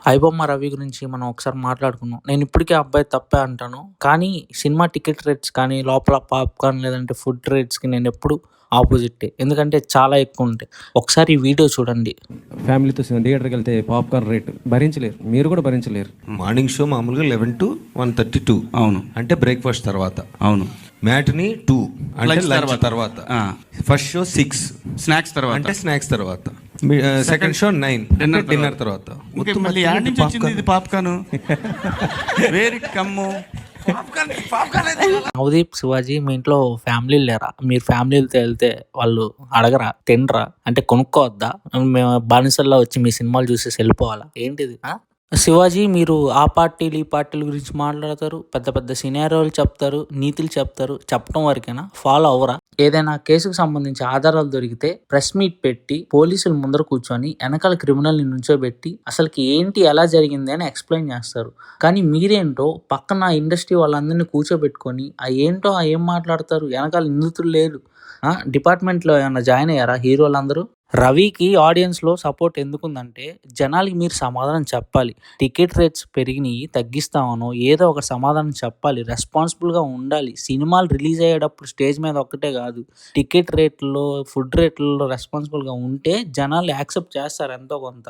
ఐబొమ్మ రవి గురించి మనం ఒకసారి మాట్లాడుకున్నాం. నేను ఇప్పటికీ ఆ అబ్బాయి తప్పే అంటాను. కానీ సినిమా టికెట్ రేట్స్ కానీ, లోపల పాప్‌కార్న్ లేదంటే ఫుడ్ రేట్స్‌కి నేనెప్పుడు ఆపోజిట్టే. ఎందుకంటే చాలా ఎక్కువుంటాయి. ఒకసారి ఈ వీడియో చూడండి. ఫ్యామిలీతో థియేటర్‌కెళ్తే పాప్‌కార్న్ రేట్ భరించలేరు. మీరు కూడా భరించలేరు. మార్నింగ్ షో మామూలుగా 11-1:32. అవును. అంటే బ్రేక్ఫాస్ట్ తర్వాత. అవును. మ్యాట్ని 2 అంటే Lunch లంచ్ తర్వాత. ఆ. ఫస్ట్ షో 6 స్నాక్స్ తర్వాత అంటే స్నాక్స్ తర్వాత. సెకండ్ షో 9 అంటే డిన్నర్ తర్వాత. ఓకే, మళ్ళీ యాడ్ నుంచి వచ్చింది ఇది పాప్కార్న్. వేరి కమ్ము నవదీప్, శివాజీ మీ ఇంట్లో ఫ్యామిలీలు లేరా? మీరు ఫ్యామిలీలతో వెళ్తే వాళ్ళు అడగరా? తినరా? అంటే కొనుక్కోవద్దా? మేము బానిసల్లో వచ్చి మీ సినిమాలు చూసేసి వెళ్ళిపోవాలా? ఏంటిది? శివాజీ, మీరు ఆ పార్టీలు ఈ పార్టీల గురించి మాట్లాడతారు, పెద్ద పెద్ద సినారియోలు చెప్తారు, నీతులు చెప్తారు, చెప్పడం వరకేనా? ఫాలో అవరా? ఏదైనా కేసుకు సంబంధించి ఆధారాలు దొరికితే ప్రెస్ మీట్ పెట్టి పోలీసుల ముందర కూర్చొని వెనకాల క్రిమినల్ని నుంచోబెట్టి అసలుకి ఏంటి ఎలా జరిగింది అని ఎక్స్ప్లెయిన్ చేస్తారు. కానీ మీరేంటో పక్కన ఇండస్ట్రీ వాళ్ళందరినీ కూర్చోబెట్టుకొని ఏంటో ఏం మాట్లాడతారు? వెనకాల నిందితులు లేరు. డిపార్ట్మెంట్లో ఏమైనా జాయిన్ అయ్యారా హీరోలందరూ? రవికి ఆడియన్స్‌లో సపోర్ట్ ఎందుకుందంటే, జనాలకి మీరు సమాధానం చెప్పాలి. టికెట్ రేట్స్ పెరిగినియి, తగ్గిస్తామనో ఏదో ఒక సమాధానం చెప్పాలి. రెస్పాన్సిబుల్‌గా ఉండాలి. సినిమాలు రిలీజ్ అయ్యేటప్పుడు స్టేజ్ మీద ఒక్కటే కాదు, టికెట్ రేట్‌ల్లో, ఫుడ్ రేట్‌ల్లో రెస్పాన్సిబుల్‌గా ఉంటే జనాలు యాక్సెప్ట్ చేస్తారు ఎంతో కొంత.